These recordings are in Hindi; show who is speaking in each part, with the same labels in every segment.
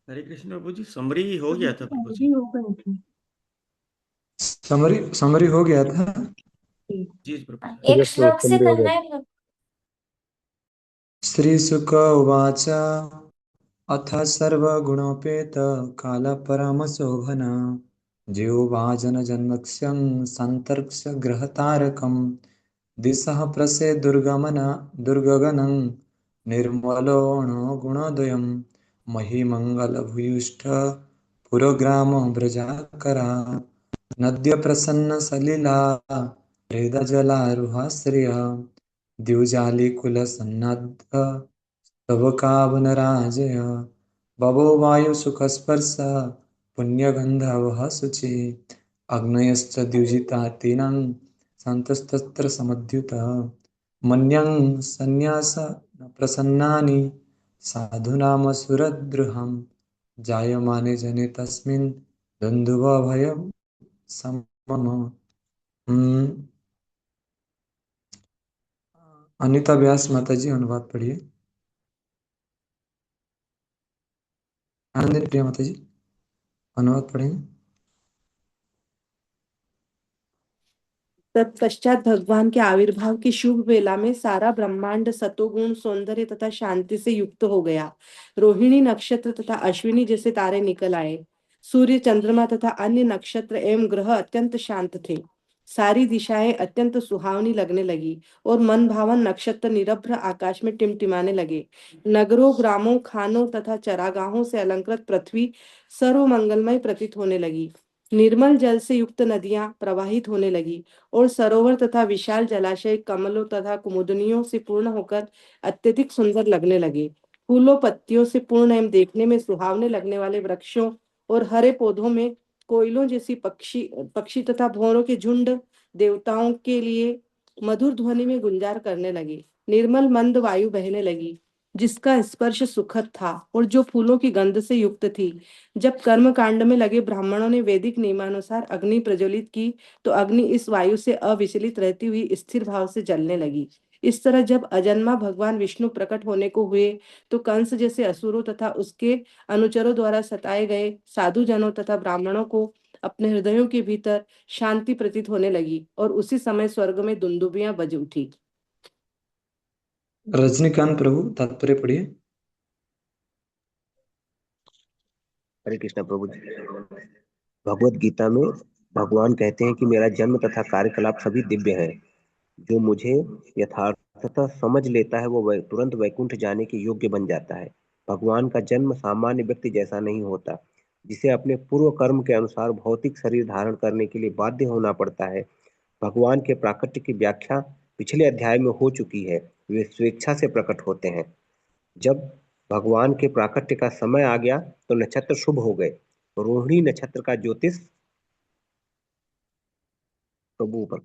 Speaker 1: हरे कृष्ण प्रभु जी, समरी हो गया था प्रभु जी।
Speaker 2: पहले हो गई थी।
Speaker 3: समरी समरी हो गया था।
Speaker 1: जी प्रभु जी।
Speaker 4: एक
Speaker 5: यस प्रभु,
Speaker 4: श्लोक से
Speaker 5: समझ हो
Speaker 4: करना
Speaker 5: गया।
Speaker 4: है प्रभु।
Speaker 3: श्रीशुक उवाच अथ सर्वगुणोपेत कालपरमशोभन जीवभाजनजन्मक्ष्यं सन्तर्क्ष्य गृहतारकं दिशः प्रसेदुर्गमन दुर्गगनं निर्मलोऽणुगुणोदयं महिमङ्गलभूयिष्ठ पुरोग्रामो व्रजाकरा नद्यप्रसन्नसलिला हृदजलारुहाश्रयः द्युजालिकुलसन्नद्ध तवकावनराजय बभो वायुसुखस्पर्श पुण्यगन्धवः शुचि अग्नयश्च द्युजितातीनां सन्तस्तत्र समुद्युतः मन्यं सन्न्यास न प्रसन्नानि साधूनामसुरद्रुहं जायमाने जने तस्मिन् दुन्दुभभयं समम। अनिता व्यास माता जी अनुवाद पढ़िए। आनंद प्रिया माता जी अनुवाद पढ़ेंगे।
Speaker 2: तत्पश्चात भगवान के आविर्भाव की शुभ वेला में सारा ब्रह्मांड सतोगुण सौंदर्य तथा शांति से युक्त हो गया। रोहिणी नक्षत्र तथा अश्विनी जैसे तारे निकल आए। सूर्य चंद्रमा तथा अन्य नक्षत्र एवं ग्रह अत्यंत शांत थे। सारी दिशाएं अत्यंत सुहावनी लगने लगी और मन भावन नक्षत्र निरभ्र आकाश में टिमटिमाने लगे। नगरों ग्रामों खानों तथा चरागाहों से अलंकृत पृथ्वी सर्व मंगलमय प्रतीत होने लगी। निर्मल जल से युक्त नदियां प्रवाहित होने लगी और सरोवर तथा विशाल जलाशय कमलों तथा कुमुदनियों से पूर्ण होकर अत्यधिक सुंदर लगने लगे। फूलों पत्तियों से पूर्ण एवं देखने में सुहावने लगने वाले वृक्षों और हरे पौधों में कोयलों जैसी पक्षी पक्षी तथा भंवरों के झुंड देवताओं के लिए मधुर ध्वनि में गुंजार करने लगे। निर्मल मंद वायु बहने लगी जिसका स्पर्श सुखद था और जो फूलों की गंध से युक्त थी। जब कर्म कांड में लगे ब्राह्मणों ने वैदिक नियमानुसार अग्नि प्रज्वलित की तो अग्नि इस वायु से अविचलित रहती हुई स्थिर भाव से जलने लगी। इस तरह जब अजन्मा भगवान विष्णु प्रकट होने को हुए तो कंस जैसे असुरों तथा उसके अनुचरों द्वारा सताए गए साधु जनों तथा ब्राह्मणों को अपने हृदयों के भीतर शांति प्रतीत होने लगी और उसी समय स्वर्ग में दुंदुभियां बज उठी।
Speaker 3: रजनीकांत प्रभु तात्पर्य पढ़िए।
Speaker 5: हरे कृष्ण प्रभु जी। भगवत गीता में भगवान कहते हैं कि मेरा जन्म तथा कार्यकलाप सभी दिव्य है। जो मुझे यथार्थतः समझ लेता है वो तुरंत वैकुंठ जाने के योग्य बन जाता है। भगवान का जन्म सामान्य व्यक्ति जैसा नहीं होता, जिसे अपने पूर्व कर्म के अनुसार भौतिक शरीर धारण करने के लिए बाध्य होना पड़ता है। भगवान के प्राकट्य की व्याख्या पिछले अध्याय में हो चुकी है। वे स्वेच्छा से प्रकट होते हैं। जब भगवान के प्राकट्य का समय आ गया तो नक्षत्र शुभ हो गए। रोहिणी नक्षत्र का ज्योतिष प्रभु ऊपर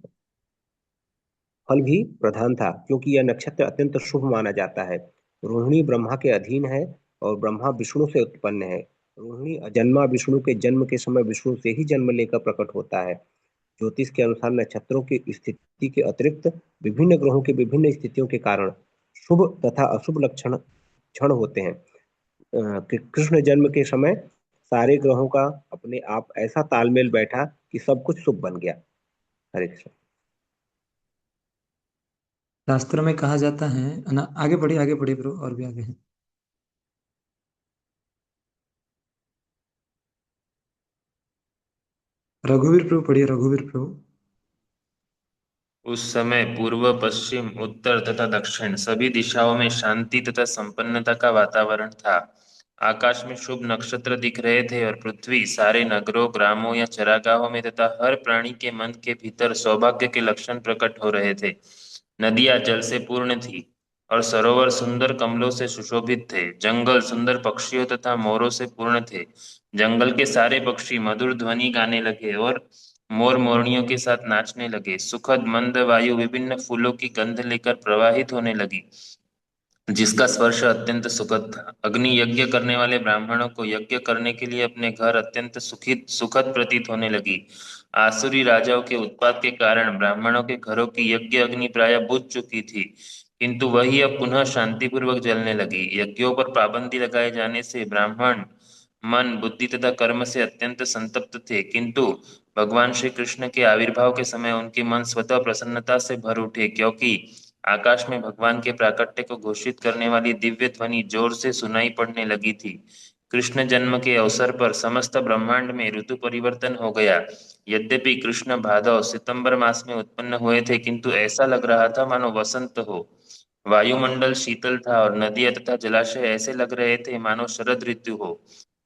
Speaker 5: फल भी प्रधान था, क्योंकि यह नक्षत्र अत्यंत शुभ माना जाता है। रोहिणी ब्रह्मा के अधीन है और ब्रह्मा विष्णु से उत्पन्न है। रोहिणी अजन्मा विष्णु के जन्म के समय विष्णु से ही जन्म लेकर प्रकट होता है। ज्योतिष के अनुसार नक्षत्रों की स्थिति के अतिरिक्त विभिन्न ग्रहों की विभिन्न स्थितियों के कारण शुभ तथा अशुभ लक्षण क्षण होते हैं। कि कृष्ण जन्म के समय सारे ग्रहों का अपने आप ऐसा तालमेल बैठा कि सब कुछ शुभ बन गया। हरे कृष्ण।
Speaker 3: शास्त्र में कहा जाता है ना। आगे पढ़िए प्रभु, और भी आगे हैं। रघुवीर प्रभु पढ़िए, रघुवीर प्रभु।
Speaker 6: उस समय पूर्व पश्चिम उत्तर तथा दक्षिण सभी दिशाओं में शांति तथा संपन्नता का वातावरण था। आकाश में शुभ नक्षत्र दिख रहे थे और पृथ्वी सारे नगरों ग्रामों या चरागाहों में तथा हर प्राणी के मन के भीतर सौभाग्य के लक्षण प्रकट हो रहे थे। नदियां जल से पूर्ण थी और सरोवर सुंदर कमलों से सुशोभित थे। जंगल सुंदर पक्षियों तथा मोरों से पूर्ण थे। जंगल के सारे पक्षी मधुर ध्वनि गाने लगे और मोर मोरनियों के साथ नाचने लगे। सुखद मंद वायु विभिन्न फूलों की गंध लेकर प्रवाहित होने लगी, जिसका स्पर्श अत्यंत सुखद था। अग्नि यज्ञ करने वाले ब्राह्मणों को यज्ञ करने के लिए अपने घर अत्यंत सुखद प्रतीत होने लगी। आसुरी राजाओं के उत्पात के कारण ब्राह्मणों के घरों की यज्ञ अग्नि प्राय बुझ चुकी थी, किंतु वही अब पुनः शांतिपूर्वक जलने लगी। यज्ञों पर पाबंदी लगाए जाने से ब्राह्मण मन, बुद्धि तथा कर्म से अत्यंत संतप्त थे, किंतु भगवान श्री कृष्ण के आविर्भाव के समय उनके मन स्वतः प्रसन्नता से भर उठे, क्योंकि आकाश में भगवान के प्राकट्य को घोषित करने वाली दिव्य ध्वनि जोर से सुनाई पड़ने लगी थी। कृष्ण जन्म के अवसर पर समस्त ब्रह्मांड में ऋतु परिवर्तन हो गया। यद्यपि कृष्ण भादव सितंबर मास में उत्पन्न हुए थे, किंतु ऐसा लग रहा था मानो वसंत हो। वायुमंडल शीतल था और नदियां तथा जलाशय ऐसे लग रहे थे मानो शरद ऋतु हो।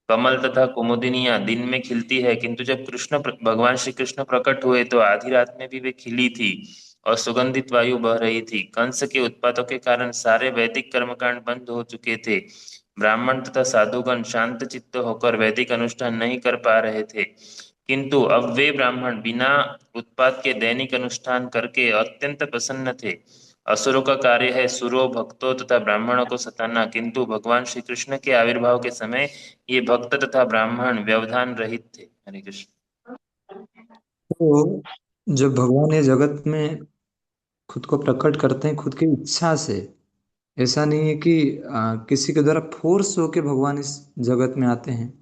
Speaker 6: कमल तथा कुमुदिनियां दिन में खिलती है, किंतु जब भगवान श्री कृष्ण प्रकट हुए तो आधी रात में भी वे खिली थी और सुगंधित वायु बह रही थी। कंस के उत्पातों के कारण सारे वैदिक कर्मकांड बंद हो चुके थे। ब्राह्मण तथा साधुगण शांत चित्त होकर वैदिक अनुष्ठान नहीं कर पा रहे थे, किंतु अब वे ब्राह्मण बिना उत्पात के दैनिक अनुष्ठान करके अत्यंत प्रसन्न थे। असुरों का कार्य है सुरों, भक्तों तथा ब्राह्मणों को सताना, किंतु भगवान श्री कृष्ण के आविर्भाव के समय ये भक्त तथा ब्राह्मण व्यवधान रहित थे। हरे कृष्ण।
Speaker 3: तो जब भगवान ये जगत में खुद को प्रकट करते हैं खुद की इच्छा से, ऐसा नहीं है कि किसी के द्वारा फोर्स होके भगवान इस जगत में आते हैं।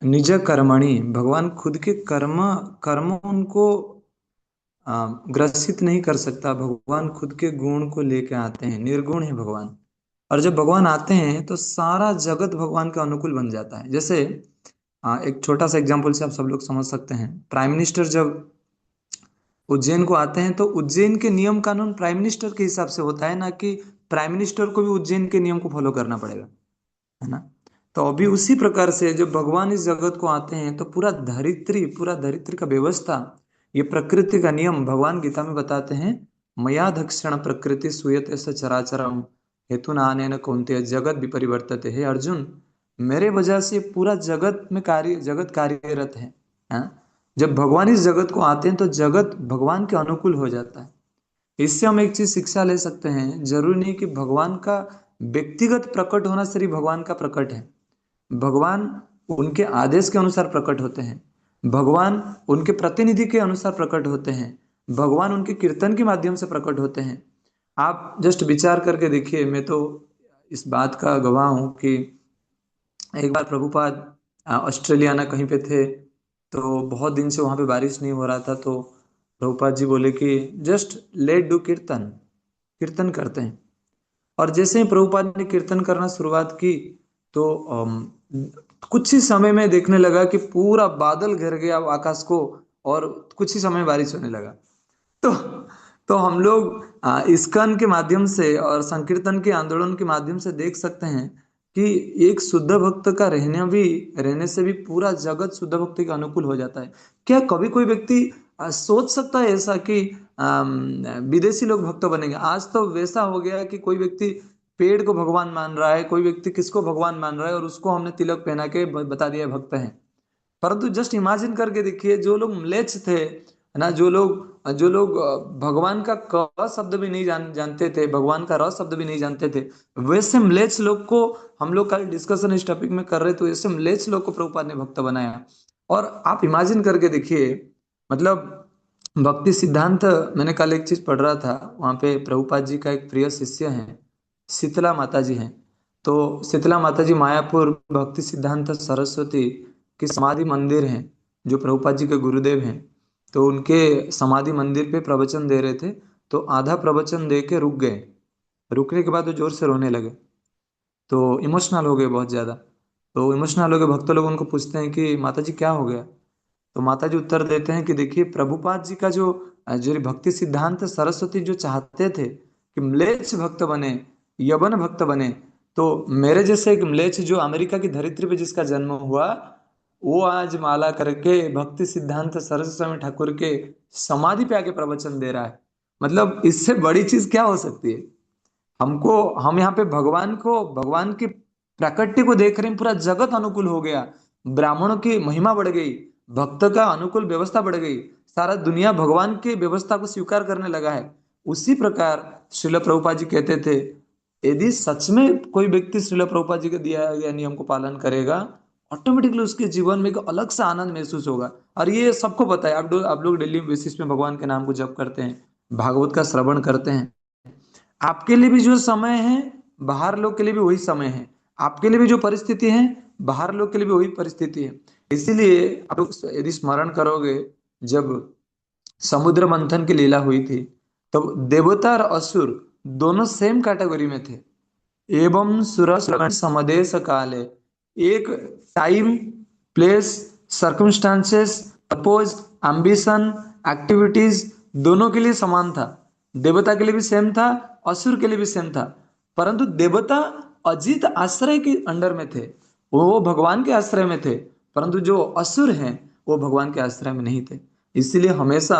Speaker 3: निज कर्मणि, भगवान खुद के कर्म कर्म उनको ग्रसित नहीं कर सकता। भगवान खुद के गुण को लेके आते हैं, निर्गुण है भगवान। और जब भगवान आते हैं तो सारा जगत भगवान के अनुकूल बन जाता है। जैसे एक छोटा सा एग्जांपल से आप सब लोग समझ सकते हैं। प्राइम मिनिस्टर जब उज्जैन को आते हैं तो उज्जैन के नियम कानून प्राइम मिनिस्टर के हिसाब से होता है, ना कि प्राइम मिनिस्टर को भी उज्जैन के नियम को फॉलो करना पड़ेगा, है ना। तो अभी उसी प्रकार से जब भगवान इस जगत को आते हैं तो पूरा धरित्री का व्यवस्था, ये प्रकृति का नियम भगवान गीता में बताते हैं। मया दक्षिण प्रकृति सूयते स चराचरम हेतु नानेन कौन्तेय जगत विपरिवर्तते। हे अर्जुन, मेरे वजह से पूरा जगत कार्यरत है, हाँ? जब भगवान इस जगत को आते हैं तो जगत भगवान के अनुकूल हो जाता है। इससे हम एक चीज शिक्षा ले सकते हैं, जरूरी नहीं कि भगवान का व्यक्तिगत प्रकट होना सिर्फ भगवान का प्रकट है। भगवान उनके आदेश के अनुसार प्रकट होते हैं, भगवान उनके प्रतिनिधि के अनुसार प्रकट होते हैं, भगवान उनके कीर्तन के माध्यम से प्रकट होते हैं। आप जस्ट विचार करके देखिए। मैं तो इस बात का गवाह हूं कि एक बार प्रभुपाद ऑस्ट्रेलिया ना कहीं पे थे, तो बहुत दिन से वहां पे बारिश नहीं हो रहा था। तो प्रभुपाद जी बोले कि जस्ट लेट डू कीर्तन, कीर्तन करते हैं। और जैसे ही प्रभुपाद ने कीर्तन करना शुरुआत की तो कुछ ही समय में देखने लगा कि पूरा बादल घेर गया आकाश को और कुछ ही समय में बारिश होने लगा। तो तो हम लोग इस्कॉन के माध्यम से और संकीर्तन के आंदोलन के माध्यम से देख सकते हैं कि एक शुद्ध भक्त का रहने से भी पूरा जगत शुद्ध भक्ति के अनुकूल हो जाता है। क्या कभी कोई व्यक्ति सोच सकता है ऐसा कि विदेशी लोग भक्त बनेंगे? आज तो वैसा हो गया कि कोई व्यक्ति पेड़ को भगवान मान रहा है, कोई व्यक्ति किसको भगवान मान रहा है, और उसको हमने तिलक पहना के बता दिया भक्त है। परंतु जस्ट इमेजिन करके देखिए, जो लोग म्लेच्छ थे ना, जो लोग भगवान का क शब्द भी नहीं जानते थे, भगवान का र शब्द भी नहीं जानते थे, वैसे म्लेच्छ लोग को हम लोग कल डिस्कशन इस टॉपिक में कर रहे थे, वैसे म्लेच्छ लोग को प्रभुपाद ने भक्त बनाया। और आप इमेजिन करके देखिए, मतलब भक्ति सिद्धांत, मैंने कल एक चीज पढ़ रहा था, वहां पे प्रभुपाद जी का एक प्रिय शिष्य है, शीतला माता जी हैं। तो शीतला माता जी मायापुर भक्ति सिद्धांत सरस्वती की समाधि मंदिर हैं, जो प्रभुपाद जी के गुरुदेव हैं। तो उनके समाधि मंदिर पे प्रवचन दे रहे थे, तो आधा प्रवचन दे के रुक गए। रुकने के बाद वो जोर से रोने लगे, तो इमोशनल हो गए बहुत ज़्यादा। तो इमोशनल हो गए, भक्त लोग उनको पूछते हैं कि माता जी क्या हो गया? तो माता जी उत्तर देते हैं कि देखिए, प्रभुपाद जी का जो भक्ति सिद्धांत सरस्वती जो चाहते थे कि म्लेच्छ भक्त बने, यवन भक्त बने, तो मेरे जैसे एक म्लेच्छ जो अमेरिका की धरित्री पे जिसका जन्म हुआ, वो आज माला करके भक्ति सिद्धांत सरस्वती स्वामी ठाकुर के समाधि पे आके प्रवचन दे रहा है। मतलब इससे बड़ी चीज क्या हो सकती है? हम यहाँ पे भगवान की प्राकट्य को देख रहे हैं, पूरा जगत अनुकूल हो गया, ब्राह्मणों की महिमा बढ़ गई, भक्त का अनुकूल व्यवस्था बढ़ गई, सारा दुनिया भगवान की व्यवस्था को स्वीकार करने लगा है। उसी प्रकार श्रील प्रभुपाद जी कहते थे, यदि सच में कोई व्यक्ति श्रील प्रभुपाद जी के दिया गया नियम को पालन करेगा, ऑटोमेटिकली उसके जीवन में एक अलग सा आनंद महसूस होगा। और ये सबको पता है। आप लोग डेली बेसिस में भगवान के नाम को जप करते हैं, भागवत का श्रवण करते हैं। आपके लिए भी जो समय है, बाहर लोग के लिए भी वही समय है। आपके लिए भी जो परिस्थिति है, बाहर लोग के लिए भी वही परिस्थिति है। इसीलिए आप लोग यदि स्मरण करोगे, जब समुद्र मंथन की लीला हुई थी, तब देवता और असुर दोनों सेम कैटेगरी में थे। एवं सुर समदेश काले, एक time, place, circumstances, oppose, ambition, activities दोनों के लिए समान था। देवता के लिए भी सेम था, असुर के लिए भी सेम था। परंतु देवता अजित आश्रय के अंडर में थे, वो भगवान के आश्रय में थे। परंतु जो असुर हैं वो भगवान के आश्रय में नहीं थे। इसीलिए हमेशा,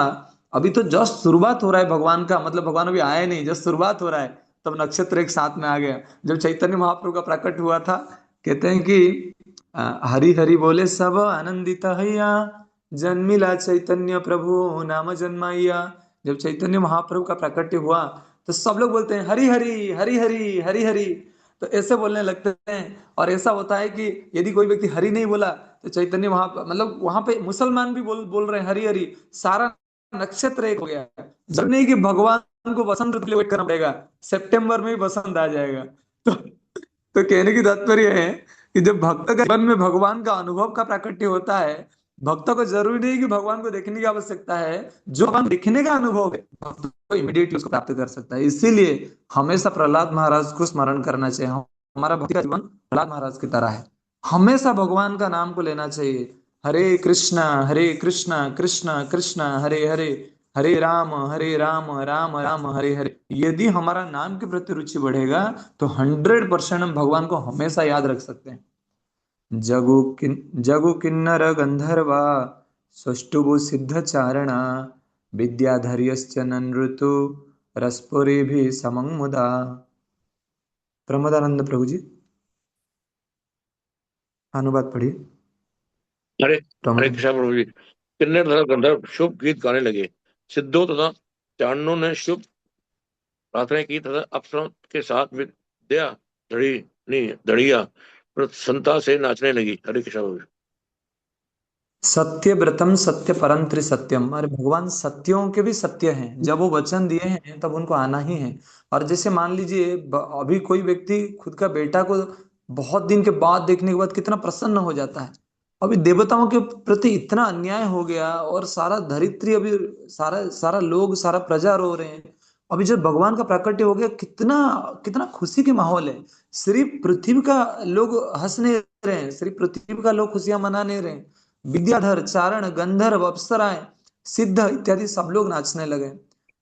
Speaker 3: अभी तो जस्ट शुरुआत हो रहा है भगवान का, मतलब भगवान अभी आए नहीं, जस्ट शुरुआत हो रहा है, तब नक्षत्र एक साथ में आ गया। जब चैतन्य महाप्रभु का प्रकट हुआ था, कहते हैं कि हरि हरि बोले सब आनंदित हैया, जन्मिला चैतन्य प्रभु नाम जन्माइया। जब चैतन्य महाप्रभु का प्रकट हुआ तो सब लोग बोलते हैं हरि हरि हरि हरि हरि हरि, तो ऐसे बोलने लगते हैं। और ऐसा होता है कि यदि कोई व्यक्ति हरि नहीं बोला तो चैतन्य मतलब वहां पे मुसलमान भी बोल रहे हैं हरि हरि, सारा नक्षत्र एक हो गया। जब नहीं कि भगवान को बसंत ऋतु वेट करना पड़ेगा, सितंबर में ही बसंत आ जाएगा। तो कहने की तात्पर्य है कि जब भक्त के जीवन में भगवान का अनुभव का प्राकट्य होता है, भक्तों को जरूरी नहीं कि भगवान को देखने की आवश्यकता है, जो भगवान दिखने का अनुभव है भक्त को इमीडिएटली उसको प्राप्त कर सकता है। इसीलिए हमेशा प्रहलाद महाराज को स्मरण करना चाहिए। हमारा भक्ति का जीवन प्रहलाद महाराज की तरह है, हमेशा भगवान का नाम को लेना चाहिए। हरे कृष्णा कृष्णा कृष्णा हरे हरे, हरे राम राम राम हरे हरे। यदि हमारा नाम के प्रति रुचि बढ़ेगा तो 100% हम भगवान को हमेशा याद रख सकते हैं। जगु किन्नर गंधर्वा सौष्ठुभु सिद्ध चारणा, विद्याधर्यश्च ननृतु रसपुरी भी समंग मुदा। प्रमोदानंद प्रभु जी अनुवाद पढ़िए।
Speaker 4: हरे हरे कृष्ण प्रभु जी। किन्नर तथा गंधर्व शुभ गीत गाने लगे। सिद्धों तथा चारणों ने शुभ प्रार्थना की तथा अप्सरों के साथ विद्या धड़िया प्रसन्नता से नाचने लगी। हरे कृष्ण प्रभु जी।
Speaker 3: सत्य व्रतम सत्य परम त्रिसत्यम, अरे भगवान सत्यों के भी सत्य हैं। जब वो वचन दिए हैं तब उनको आना ही है। और जैसे मान लीजिए अभी कोई व्यक्ति खुद का बेटा को बहुत दिन के बाद देखने के बाद कितना प्रसन्न हो जाता है। अभी देवताओं के प्रति इतना अन्याय हो गया और सारा धरित्री, अभी सारा सारा लोग, सारा प्रजा रो रहे हैं। अभी जब भगवान का प्राकट्य हो गया, कितना कितना खुशी के माहौल है। सिर्फ पृथ्वी का लोग हंस नहीं रहे हैं, सिर्फ पृथ्वी का लोग खुशियां मना नहीं रहे हैं। विद्याधर, चारण, गंधर्व, अप्सराएं, सिद्ध इत्यादि सब लोग नाचने लगे।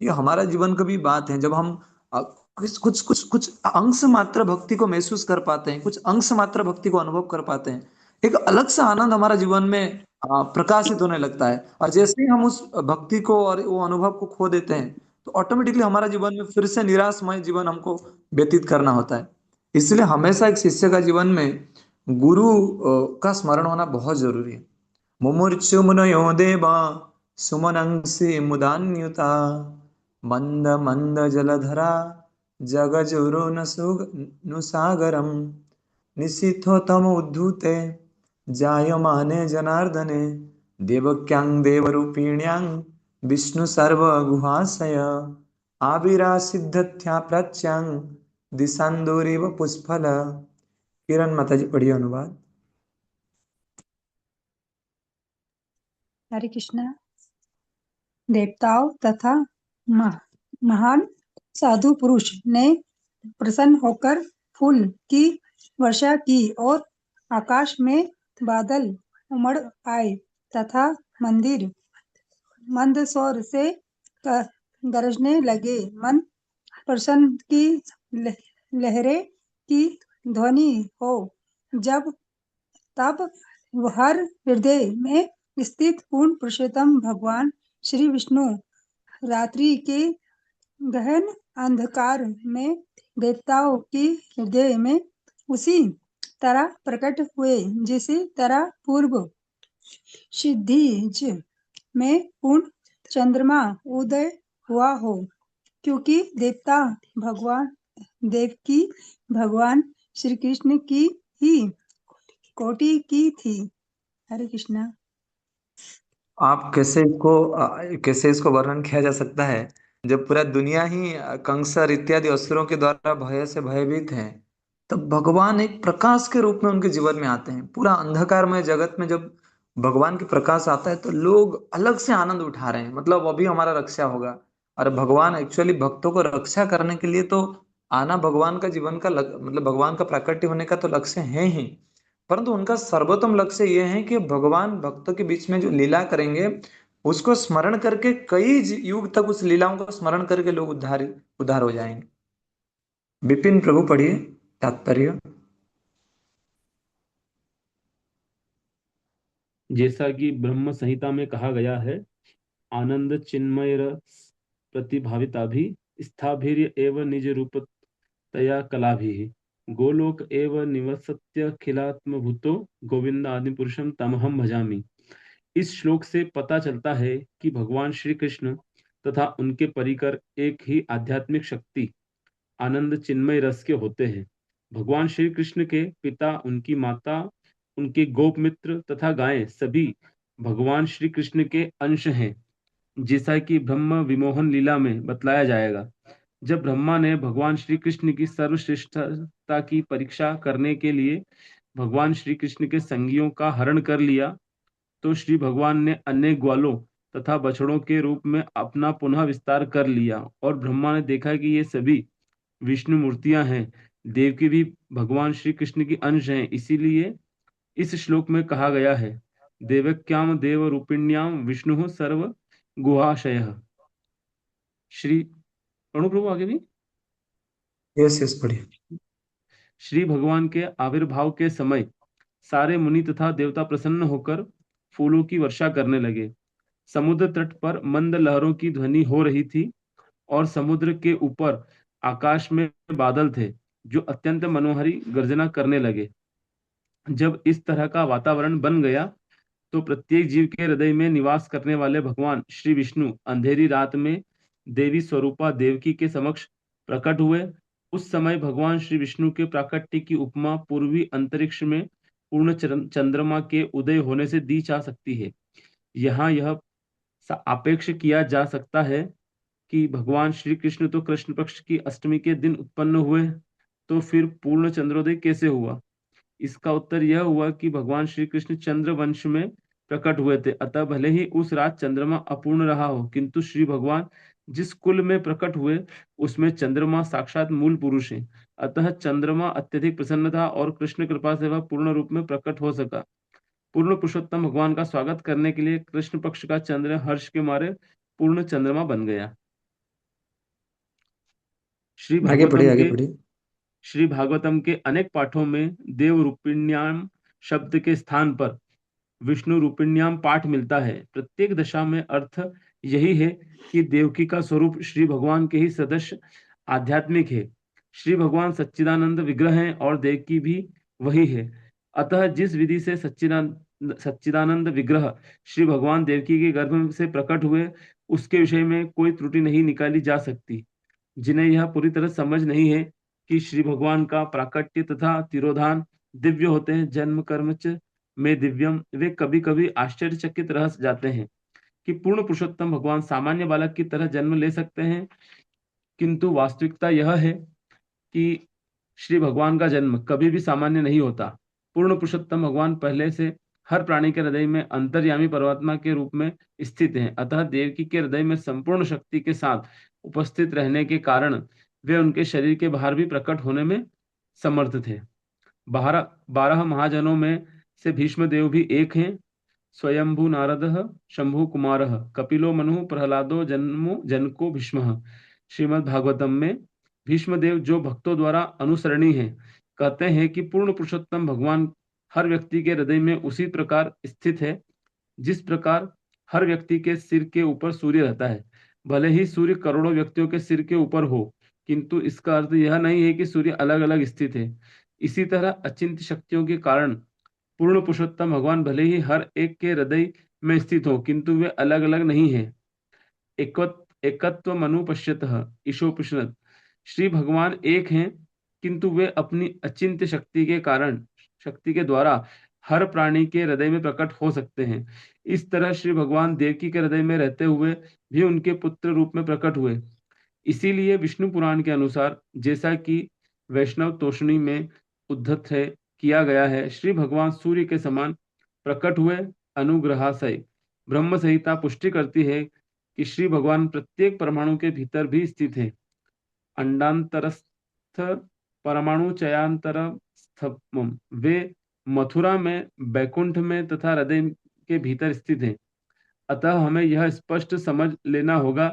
Speaker 3: ये हमारा जीवन की भी बात है। जब हम कुछ कुछ कुछ कुछ अंश मात्र भक्ति को महसूस कर पाते हैं, कुछ अंश मात्र भक्ति को अनुभव कर पाते हैं, एक अलग सा आनंद हमारा जीवन में प्रकाशित होने लगता है। और जैसे ही हम उस भक्ति को और वो अनुभव को खो देते हैं तो ऑटोमेटिकली हमारा जीवन में फिर से निराशमय जीवन हमको व्यतीत करना होता है। इसलिए हमेशा एक शिष्य का जीवन में गुरु का स्मरण होना बहुत जरूरी है। मुमुर्चु मुनयो देवा सुमनंसि मुदान्युता, मंद मंद जलधरा जगजुरो नुसागरम, निशिथो तम उद्धूते जायमाने जनार्दने, देवक्यां देवरूपिण्यां विष्णु सर्वगुहाशय, आविरा सिद्धत्या प्राच्यां दिशांदोरिव पुष्फल। किरण माता जी पढ़िए अनुवाद।
Speaker 7: हरे कृष्णा। देवताओं तथा महान साधु पुरुष ने प्रसन्न होकर फूल की वर्षा की और आकाश में बादल उमड़ आए तथा मंदिर मंद स्वर से गरजने लगे। मन प्रसन्न की लहरें की ध्वनि हो, जब तब हर हृदय में स्थित पूर्ण पुरुषोत्तम भगवान श्री विष्णु रात्रि के गहन अंधकार में देवताओं के हृदय में उसी तरह प्रकट हुए जिसी तरह पूर्व क्षितिज में पूर्ण चंद्रमा उदय हुआ हो, क्योंकि देवता भगवान देवकी भगवान श्री कृष्ण की ही कोटि की थी। हरे कृष्णा।
Speaker 3: आप कैसे इसको वर्णन किया जा सकता है, जब पूरा दुनिया ही कंसर इत्यादि असुरों के द्वारा भय से भयभीत है, तब भगवान एक प्रकाश के रूप में उनके जीवन में आते हैं। पूरा अंधकारमय जगत में जब भगवान के प्रकाश आता है तो लोग अलग से आनंद उठा रहे हैं, मतलब अभी हमारा रक्षा होगा। और भगवान एक्चुअली भक्तों को रक्षा करने के लिए तो आना भगवान का जीवन का मतलब भगवान का प्राकट्य होने का तो लक्ष्य है ही, परंतु उनका सर्वोत्तम लक्ष्य ये है कि भगवान भक्तों के बीच में जो लीला करेंगे उसको स्मरण करके कई युग तक उस लीलाओं को स्मरण करके लोग उद्धार हो जाएंगे। विपिन प्रभु पढ़िए तात्पर्य।
Speaker 8: जैसा कि ब्रह्म संहिता में कहा गया है, आनंद चिन्मय रस प्रतिभाविता भी स्थाभिर्य एव निज रूपतया कला भी गोलोक एव निवसत्य खिलात्म भूतो गोविंद आदि पुरुषम तमहम भजामि। इस श्लोक से पता चलता है कि भगवान श्री कृष्ण तथा उनके परिकर एक ही आध्यात्मिक शक्ति आनंद चिन्मय रस के होते हैं। भगवान श्री कृष्ण के पिता, उनकी माता, उनके गोप मित्र तथा गायें सभी भगवान श्री कृष्ण के अंश हैं, जैसा कि ब्रह्म विमोहन लीला में बतलाया जाएगा। जब ब्रह्मा ने भगवान श्री कृष्ण की सर्वश्रेष्ठता की परीक्षा करने के लिए भगवान श्री कृष्ण के संगियों का हरण कर लिया, तो श्री भगवान ने अन्य ग्वालों तथा बछड़ों के रूप में अपना पुनः विस्तार कर लिया और ब्रह्मा ने देखा कि ये सभी विष्णु मूर्तियां हैं। देवकी भी भगवान श्री कृष्ण की अंश हैं, इसीलिए इस श्लोक में कहा गया है, देवक्याम देव रूपिण्याम विष्णु सर्व गुहाशय। श्री प्रभु आगे भी
Speaker 3: यस पढ़िए।
Speaker 8: श्री भगवान के आविर्भाव के समय सारे मुनि तथा देवता प्रसन्न होकर फूलों की वर्षा करने लगे। समुद्र तट पर मंद लहरों की ध्वनि हो रही थी और समुद्र के ऊपर आकाश में बादल थे जो अत्यंत मनोहरी गर्जना करने लगे। जब इस तरह का वातावरण बन गया तो प्रत्येक जीव के हृदय में निवास करने वाले भगवान श्री विष्णु अंधेरी रात में देवी स्वरूपा देवकी के समक्ष प्रकट हुए। उस समय भगवान श्री विष्णु के प्राकट्य की उपमा पूर्वी अंतरिक्ष में पूर्ण चंद्रमा के उदय होने से दी जा सकती है। यहाँ यह आपेक्ष किया जा सकता है कि भगवान श्री कृष्ण तो कृष्ण पक्ष की अष्टमी के दिन उत्पन्न हुए, तो फिर पूर्ण चंद्रोदय कैसे हुआ? इसका उत्तर यह हुआ कि भगवान श्री कृष्ण चंद्र वंश में प्रकट हुए थे, अतः भले ही उस रात चंद्रमा अपूर्ण रहा हो, किंतु श्री भगवान जिस कुल में प्रकट हुए उसमें चंद्रमा साक्षात मूल पुरुष है। अतः चंद्रमा अत्यधिक प्रसन्न था और कृष्ण कृपा से वह पूर्ण रूप में प्रकट हो सका। पूर्ण पुरुषोत्तम भगवान का स्वागत करने के लिए कृष्ण पक्ष का चंद्र हर्ष के मारे पूर्ण चंद्रमा बन गया।
Speaker 3: आगे बढ़िए।
Speaker 8: श्री भागवतम के अनेक पाठों में देव रूपिण्याम शब्द के स्थान पर विष्णु रूपिण्याम पाठ मिलता है। प्रत्येक दशा में अर्थ यही है कि देवकी का स्वरूप श्री भगवान के ही सदस्य आध्यात्मिक है। श्री भगवान सच्चिदानंद विग्रह हैं और देवकी भी वही है। अतः जिस विधि से सच्चिदानंद विग्रह श्री भगवान देवकी के गर्भ से प्रकट हुए उसके विषय में कोई त्रुटि नहीं निकाली जा सकती। जिन्हें यह पूरी तरह समझ नहीं है कि श्री भगवान का प्राकट्य तथा तिरोधान दिव्य होते हैं, जन्म कर्म च में दिव्यम, वे कभी कभी आश्चर्यचकित रह जाते हैं कि पूर्ण पुरुषोत्तम भगवान सामान्य बालक की तरह जन्म ले सकते हैं, किंतु वास्तविकता यह है कि श्री भगवान का जन्म कभी भी सामान्य नहीं होता। पूर्ण पुरुषोत्तम भगवान पहले से हर प्राणी के हृदय में अंतर्यामी परमात्मा के रूप में स्थित हैं, अतः देवकी के हृदय में संपूर्ण शक्ति के साथ उपस्थित रहने के कारण वे उनके शरीर के बाहर भी प्रकट होने में समर्थ थे। 12 महाजनों में से भीष्म देव भी एक हैं। स्वयंभू नारद शंभु कुमार कपिलो मनु प्रहलादो जनको भीष्म। श्रीमद् भागवतम में भीष्म देव जो भक्तों द्वारा अनुसरणीय हैं, कहते हैं कि पूर्ण पुरुषोत्तम भगवान हर व्यक्ति के हृदय में उसी प्रकार स्थित है जिस प्रकार हर व्यक्ति के सिर के ऊपर सूर्य रहता है। भले ही सूर्य करोड़ों व्यक्तियों के सिर के ऊपर हो, किंतु इसका अर्थ यह नहीं है कि सूर्य अलग अलग स्थित है। इसी तरह अचिंत्य शक्तियों के कारण पूर्ण पुरुषोत्तम भगवान भले ही हर एक के हृदय में स्थित हो, किंतु वे अलग अलग नहीं है। एकत्व मनु पश्यतः ईशोपनिषद। श्री भगवान एक हैं, किंतु वे अपनी अचिंत्य शक्ति के द्वारा हर प्राणी के हृदय में प्रकट हो सकते हैं। इस तरह श्री भगवान देवकी के हृदय में रहते हुए भी उनके पुत्र रूप में प्रकट हुए। इसीलिए विष्णु पुराण के अनुसार, जैसा कि वैष्णव तोषणी में उद्धत है किया गया है। श्री भगवान सूर्य के समान प्रकट हुए अनुग्रहाशय। ब्रह्म संहिता पुष्टि करती है कि श्री भगवान प्रत्येक परमाणु के भीतर भी स्थित है। अंडांतरस्थ परमाणु चयांतरस्थम वे मथुरा में, बैकुंठ में तथा हृदय के भीतर स्थित है। अतः हमें यह स्पष्ट समझ लेना होगा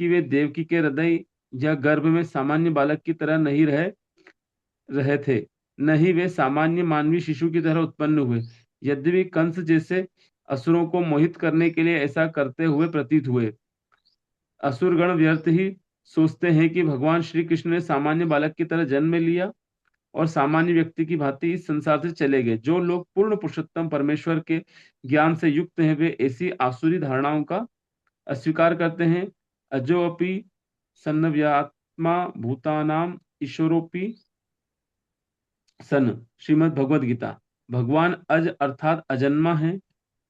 Speaker 8: कि वे देवकी के हृदय या गर्भ में सामान्य बालक की तरह नहीं रहे थे, न ही वे सामान्य मानवीय शिशु की तरह उत्पन्न हुए। यद्यपि कंस जैसे असुरों को मोहित करने के लिए ऐसा करते हुए प्रतीत हुए। असुरगण व्यर्थ ही सोचते हैं कि भगवान श्री कृष्ण ने सामान्य बालक की तरह जन्म लिया और सामान्य व्यक्ति की भांति इस संसार से चले गए। जो लोग पूर्ण पुरुषोत्तम परमेश्वर के ज्ञान से युक्त हैं, वे ऐसी आसुरी धारणाओं का अस्वीकार करते हैं। अजोपि सन्नव्यात्मा भूतानाम ईश्वरोपि सन। श्रीमद् भगवद गीता। भगवान अज अर्थात अजन्मा है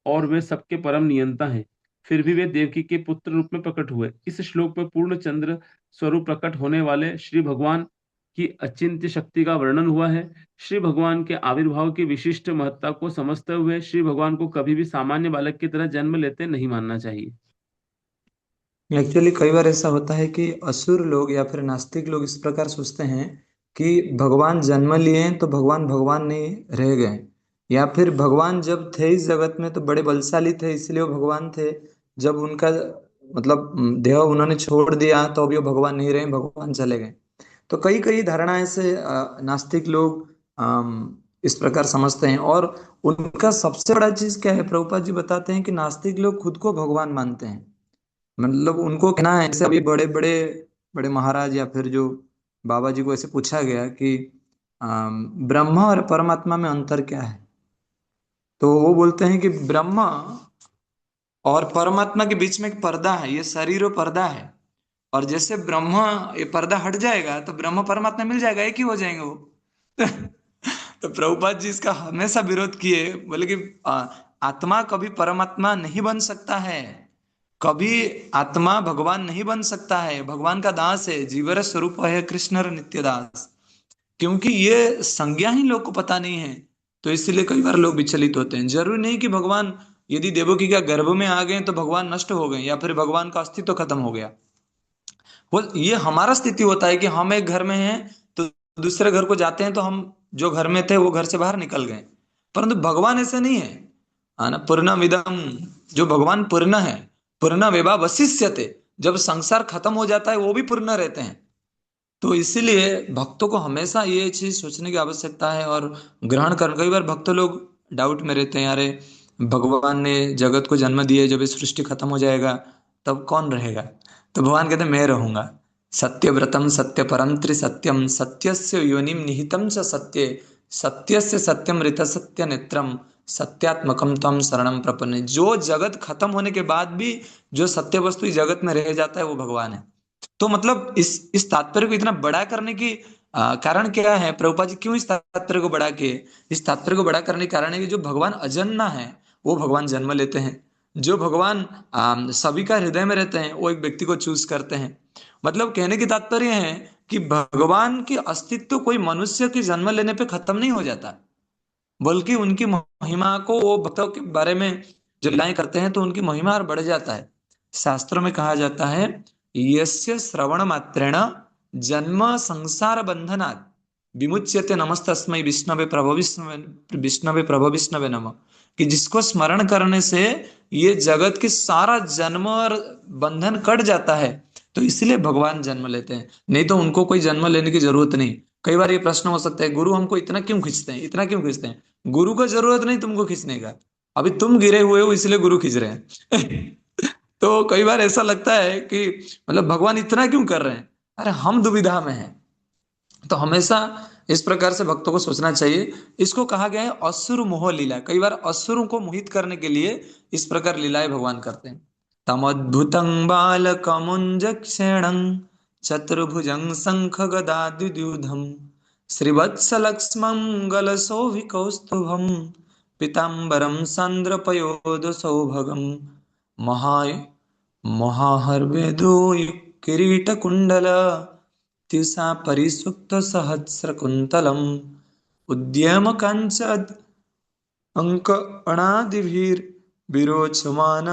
Speaker 8: और वे सबके परम नियंता हैं। फिर भी वे देवकी के पुत्र रूप में प्रकट हुए। इस श्लोक में पूर्ण चंद्र स्वरूप प्रकट होने वाले श्री भगवान की अचिंत्य शक्ति का वर्णन हुआ है। श्री भगवान के आविर्भाव की विशिष्ट महत्ता को समझते हुए श्री भगवान को कभी भी सामान्य बालक की तरह जन्म लेते नहीं मानना चाहिए।
Speaker 3: एक्चुअली कई बार ऐसा होता है कि असुर लोग या फिर नास्तिक लोग इस प्रकार सोचते हैं कि भगवान जन्म लिए तो भगवान भगवान नहीं रह गए, या फिर भगवान जब थे इस जगत में तो बड़े बलशाली थे इसलिए वो भगवान थे। जब उनका मतलब देह उन्होंने छोड़ दिया तो अभी वो भगवान नहीं रहे, भगवान चले गए। तो कई कई धारणाएं से नास्तिक लोग इस प्रकार समझते हैं। और उनका सबसे बड़ा चीज क्या है, प्रभुपाद जी बताते हैं कि नास्तिक लोग खुद को भगवान मानते हैं। मतलब उनको कहना है, जैसे अभी बड़े बड़े बड़े महाराज या फिर जो बाबा जी को ऐसे पूछा गया कि ब्रह्म और परमात्मा में अंतर क्या है, तो वो बोलते हैं कि ब्रह्म और परमात्मा के बीच में एक पर्दा है, ये शरीर और पर्दा है। और जैसे ब्रह्म ये पर्दा हट जाएगा तो ब्रह्म परमात्मा मिल जाएगा, एक ही हो जाएंगे वो। तो प्रभुपाद जी इसका हमेशा विरोध किए, बोले कि आत्मा कभी परमात्मा नहीं बन सकता है, कभी आत्मा भगवान नहीं बन सकता है। भगवान का दास है, जीवर स्वरूप है कृष्ण नित्य दास। क्योंकि ये संज्ञा ही लोग को पता नहीं है, तो इसलिए कई बार लोग विचलित होते हैं। जरूरी नहीं कि भगवान यदि देवकी का गर्भ में आ गए तो भगवान नष्ट हो गए या फिर भगवान का अस्तित्व खत्म हो गया। वो ये हमारा स्थिति होता है कि हम एक घर में हैं तो दूसरे घर को जाते हैं तो हम जो घर में थे वो घर से बाहर निकल गए, परंतु भगवान ऐसे नहीं है। ना पूर्णमिदम, जो भगवान पूर्ण है, पूर्ण वेवा वशिष्यते, जब संसार खत्म हो जाता है वो भी पूर्ण रहते हैं। तो इसीलिए भक्तों को हमेशा ये चीज सोचने की आवश्यकता है और ग्रहण कर। कई बार भक्त लोग डाउट में रहते हैं, अरे भगवान ने जगत को जन्म दिए, जब ये सृष्टि खत्म हो जाएगा तब कौन रहेगा? तो भगवान कहते हैं मैं रहूंगा। सत्यव्रतम सत्य परम त्रिसत्यम सत्यस्य योनिम निहितम च सत्ये सत्यस्य सत्यम ऋत सत्य नेत्रम सत्यात्मकम तम शरणम प्रपन्ने। जो जगत खत्म होने के बाद भी जो सत्य वस्तु इस जगत में रह जाता है वो भगवान है। तो मतलब इस तात्पर्य को इतना बड़ा करने की कारण क्या है? प्रभुपाद जी क्यों इस तात्पर्य को बड़ा किए? इस तात्पर्य को बड़ा करने के कारण है कि जो भगवान अजन्मा है वो भगवान जन्म लेते हैं। जो भगवान सभी का हृदय में रहते हैं वो एक व्यक्ति को चूज करते हैं। मतलब कहने की तात्पर्य है कि भगवान की अस्तित्व कोई मनुष्य के जन्म लेने पे खत्म नहीं हो जाता, बल्कि उनकी महिमा को वो भक्तों के बारे में जो लीलाएं करते हैं तो उनकी महिमा और बढ़ जाता है। शास्त्रों में कहा जाता है यस्य श्रवण मात्रेण जन्म संसार बंधनात् विमुच्यते नमस्तस्मै विष्णवे प्रभो विष्णवे नमः। कि जिसको स्मरण करने से ये जगत की सारा जन्म और बंधन कट जाता है, तो इसलिए भगवान जन्म लेते हैं, नहीं तो उनको कोई जन्म लेने की जरूरत नहीं। कई बार ये प्रश्न हो सकता है, गुरु हमको इतना क्यों खींचते हैं, इतना क्यों खींचते हैं? गुरु को जरूरत नहीं तुमको खींचने का, अभी तुम गिरे हुए हो इसलिए गुरु खींच रहे हैं। तो कई बार ऐसा लगता है कि मतलब भगवान इतना क्यों कर रहे हैं? अरे हम दुविधा में हैं। तो हमेशा इस प्रकार से भक्तों को सोचना चाहिए। इसको कहा गया है असुर मोह लीला। कई बार असुरों को मोहित करने के लिए इस प्रकार लीलाएं भगवान करते हैं। तमद्भुतं बालकमुञ्जक्षेणं चतुर्भुजं शंख गदाद्युधं श्रीवत्सलक्ष्मं गलशोभिकौस्तुभं पीताम्बरं सान्द्रपयोधसौभगं महाहर्वेदो किरीटकुण्डल त्युषा परिसुक्त सहस्रकुन्तलम् उद्यम कांचद अंक अणादिभिर विरोचमान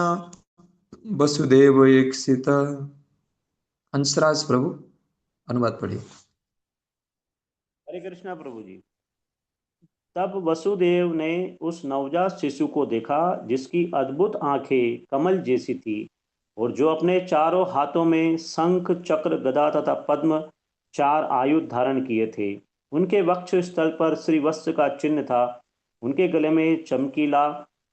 Speaker 3: वसुदेव ईक्षित। हंसराज प्रभु अनुवाद पढ़िए।
Speaker 9: हरे कृष्णा प्रभु जी। तब वसुदेव ने उस नवजात शिशु को देखा जिसकी अद्भुत आंखें कमल जैसी थी और जो अपने चारों हाथों में शंख चक्र गदा तथा पद्म चार आयुध धारण किए थे। उनके वक्ष स्थल पर श्रीवत्स का चिन्ह था। उनके गले में चमकीला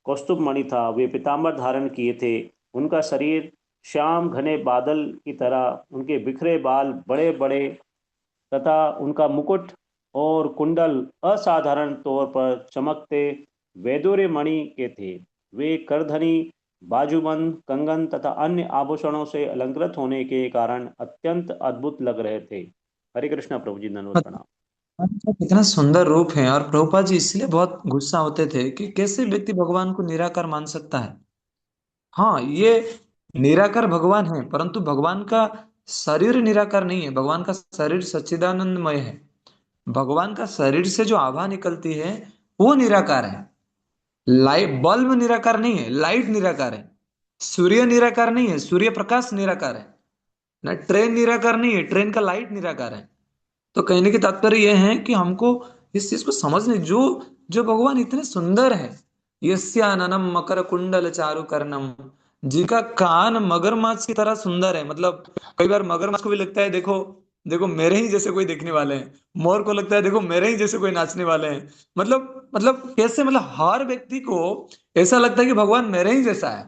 Speaker 9: कौस्तुभ मणि था। वे पीताम्बर धारण किए थे। उनका शरीर श्याम घने बादल की तरह, उनके बिखरे बाल बड़े बड़े तथा उनका मुकुट और कुंडल असाधारण तौर पर चमकते वैदूर्य मणि के थे। वे करधनी, बाजूबंद, कंगन तथा अन्य आभूषणों से अलंकृत होने के कारण अत्यंत अद्भुत लग रहे थे। हरे कृष्णा प्रभु जी, धन्यवाद प्रणाम।
Speaker 3: कितना सुंदर रूप है। और प्रभुपाद जी इसलिए बहुत गुस्सा होते थे कि कैसे व्यक्ति भगवान को निराकार मान सकता है। हाँ, ये निराकार भगवान है, परंतु भगवान का शरीर निराकार नहीं है। भगवान का शरीर सच्चिदानंदमय है। भगवान का शरीर से जो आभा निकलती है वो निराकार है। लाइट बल्ब निराकार नहीं है, लाइट निराकार है। सूर्य निराकार नहीं है, सूर्य प्रकाश निराकार है ना। ट्रेन निराकार नहीं है, ट्रेन का लाइट निराकार है। तो कहने की तात्पर्य यह है कि हमको इस चीज को समझने, जो जो भगवान इतने सुंदर है। यस्याननम मकर कुंडल चारु कर्णम, जिनका कान मगरमच्छ की तरह सुंदर है। मतलब कई बार मगरमच्छ को भी लगता है देखो देखो मेरे ही जैसे कोई देखने वाले हैं। मोर को लगता है देखो मेरे ही जैसे कोई नाचने वाले हैं। मतलब कैसे, मतलब हर व्यक्ति को ऐसा लगता है कि भगवान मेरे ही जैसा है।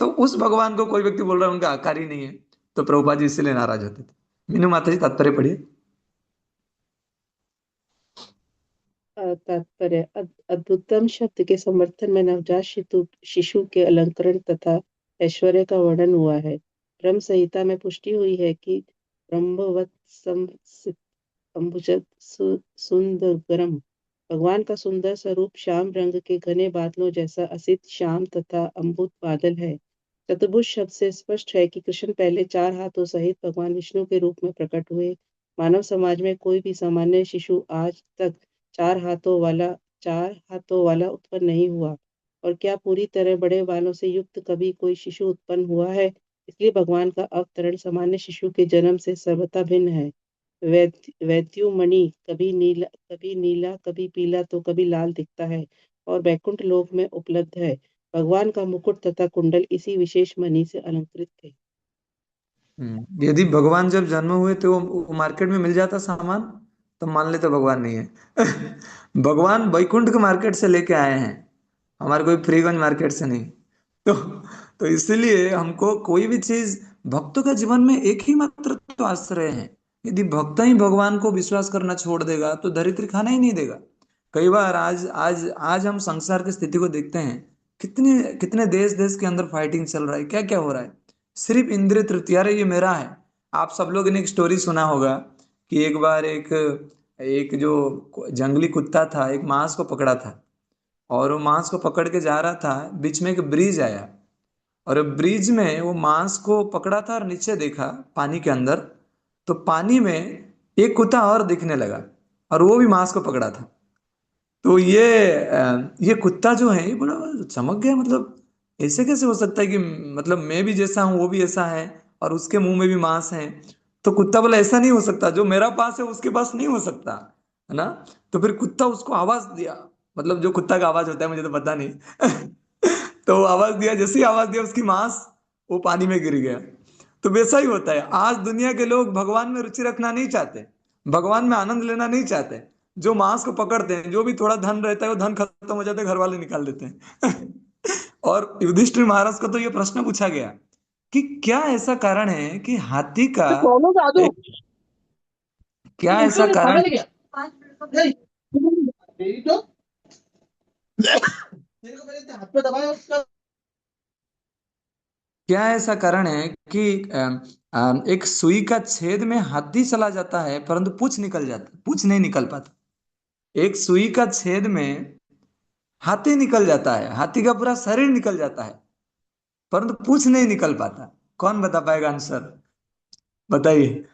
Speaker 3: तो उस भगवान को कोई व्यक्ति बोल रहा है उनका आकार ही नहीं है, तो प्रभुपाद जी इसलिए नाराज होते थे। मीनू माता जी तात्पर्य पढ़िए।
Speaker 2: तात्पर्य अद्भुतम शब्द के समर्थन में नवजात शिशु के अलंकरण तथा ऐश्वर्य का वर्णन हुआ है। ब्रह्म संहिता में पुष्टि हुई है कि ब्रह्मवत संसित अम्बुजत सुंदरम, भगवान का सुंदर स्वरूप श्याम रंग के घने बादलों जैसा असित श्याम तथा अम्बुत बादल है। चतुर्भुज शब्द से स्पष्ट है कि कृष्ण पहले 4 हाथों सहित भगवान विष्णु के रूप में प्रकट हुए। मानव समाज में कोई भी सामान्य शिशु आज तक 4 हाथों वाला उत्पन्न नहीं हुआ। और क्या पूरी तरह बड़े बालों से युक्त कभी कोई शिशु उत्पन्न हुआ है? इसलिए भगवान का अवतरण सामान्य शिशु के जन्म से सर्वथा भिन्न है। वैद्युमणि कभी नीला कभी पीला तो कभी लाल दिखता है और वैकुंठ लोक में उपलब्ध है। भगवान का मुकुट तथा कुंडल इसी विशेष मणि से अलंकृत थे।
Speaker 3: यदि भगवान जब जन्म हुए तो वो मार्केट में मिल जाता सामान, तो मान लेते भगवान नहीं है। भगवान वैकुंठ के मार्केट से लेके आए हैं, हमारे कोई फ्रीगंज मार्केट से नहीं। तो तो इसलिए हमको कोई भी चीज, भक्तों का जीवन में एक ही मात्र तो आश्रय है। यदि भक्त ही भगवान को विश्वास करना छोड़ देगा तो धरित्री खाना ही नहीं देगा। कई बार आज आज आज हम संसार की स्थिति को देखते हैं। कितने कितने देश देश के अंदर फाइटिंग चल रहा है, क्या क्या हो रहा है। सिर्फ इंद्रिय तृप्ति, अरे ये मेरा है। आप सब लोगों ने एक स्टोरी सुना होगा कि एक बार एक एक जो जंगली कुत्ता था, एक मांस को पकड़ा था और वो मांस को पकड़ के जा रहा था। बीच में एक ब्रिज आया और ब्रिज में वो मांस को पकड़ा था और नीचे देखा पानी के अंदर, तो पानी में एक कुत्ता और दिखने लगा और वो भी मांस को पकड़ा था। तो ये कुत्ता जो है ये बड़ा चमक गया। मतलब ऐसे कैसे हो सकता है कि मतलब मैं भी जैसा हूँ वो भी ऐसा है और उसके मुंह में भी मांस है। तो कुत्ता बोला ऐसा नहीं हो सकता, जो मेरा पास है उसके पास नहीं हो सकता, है ना। तो फिर कुत्ता उसको आवाज दिया, मतलब जो कुत्ता का आवाज होता है मुझे तो पता नहीं। तो वो आवाज दिया, जैसे ही आवाज दिया उसकी मांस वो पानी में गिर गया। तो वैसा ही होता है, आज दुनिया के लोग भगवान में रुचि रखना नहीं चाहते, भगवान में आनंद लेना नहीं चाहते। जो मांस को पकड़ते हैं, जो भी थोड़ा धन रहता है वो धन खत्म हो जाता है, घर वाले निकाल देते हैं। और युधिष्ठिर महाराज को तो ये प्रश्न पूछा गया कि क्या ऐसा कारण है कि हाथी का क्या ऐसा कारण क्या ऐसा कारण है कि एक सुई का छेद में हाथी चला जाता है परंतु पूंछ निकल जाता, पूंछ नहीं निकल पाता। एक सुई का छेद में हाथी निकल जाता है, हाथी का पूरा शरीर निकल जाता है परंतु पूंछ नहीं निकल पाता। कौन बता पाएगा आंसर, बताइए।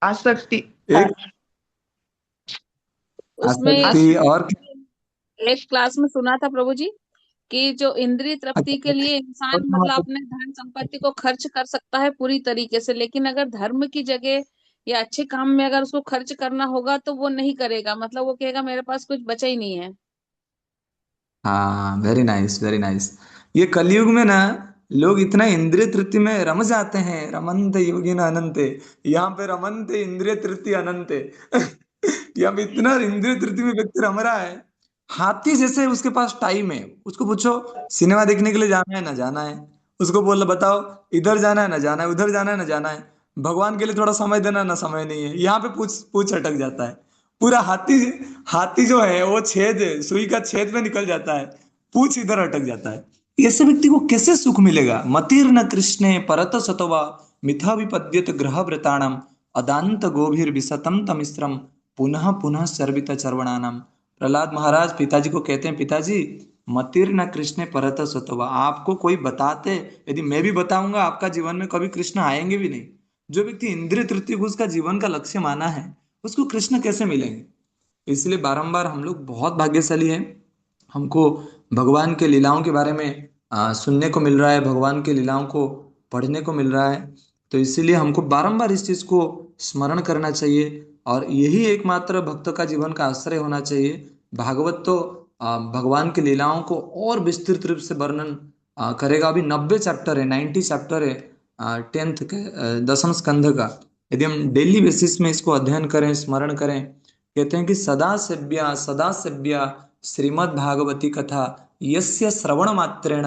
Speaker 10: आसक्ति।
Speaker 3: एक
Speaker 10: उसमें
Speaker 3: आसक्ति और
Speaker 10: एक क्लास में सुना था प्रभु जी कि जो इंद्रिय तृप्ति के लिए इंसान मतलब अपने धन संपत्ति को खर्च कर सकता है पूरी तरीके से, लेकिन अगर धर्म की जगह या अच्छे काम में अगर उसको खर्च करना होगा तो वो नहीं करेगा, मतलब वो कहेगा मेरे पास कुछ बचा ही नहीं है।
Speaker 3: हाँ, वेरी नाइस वेरी नाइस। ये कलयुग में ना लोग इतना इंद्रिय तृप्ति में रम जाते हैं, रमन्ते योगिन अनंते। यहाँ पे रमन्ते इंद्रिय तृप्ति अनंते। यहाँ पे इतना इंद्रिय तृप्ति में व्यक्ति रम रहा है, हाथी जैसे उसके पास टाइम है। उसको पूछो सिनेमा देखने के लिए जाना है ना जाना है, उसको बोलो बताओ इधर जाना है ना जाना है, उधर जाना है ना जाना है, भगवान के लिए थोड़ा समय देना ना समय नहीं है। यहाँ पे पूछ पूछ अटक जाता है। पूरा हाथी हाथी जो है वो छेद सुई का छेद में निकल जाता है, पूछ इधर अटक जाता है। ऐसे व्यक्ति को कैसे सुख मिलेगा? मतिर्न कृष्णे परत सतवा मिथा विपद्यत ग्रह व्रताणाम अदांत गोभीर विसतम तमिश्रम पुनः पुनः सर्वित चर्वणानाम। प्रहलाद महाराज पिताजी को कहते हैं, पिताजी मतिर्न कृष्णे परत सतवा, आपको कोई बताते यदि मैं भी बताऊंगा आपका जीवन में कभी कृष्ण आएंगे भी नहीं। जो व्यक्ति इंद्रिय तृप्ति को उसका जीवन का लक्ष्य माना है उसको कृष्ण कैसे मिलेंगे? इसलिए बारंबार हम लोग बहुत भाग्यशाली हैं, हमको भगवान के लीलाओं के बारे में सुनने को मिल रहा है, भगवान के लीलाओं को पढ़ने को मिल रहा है। तो इसीलिए हमको बारंबार इस चीज को स्मरण करना चाहिए और यही एकमात्र भक्त का जीवन का आश्रय होना चाहिए। भागवत तो भगवान की लीलाओं को और विस्तृत रूप से वर्णन करेगा। अभी 90 चैप्टर है, 90 चैप्टर है 10th के दसम स्कंध का। यदि हम डेली बेसिस में इसको अध्ययन करें, स्मरण करें, कहते हैं कि सदा सेव्या श्रीमद् भागवती कथा यस्य श्रवण मात्रेण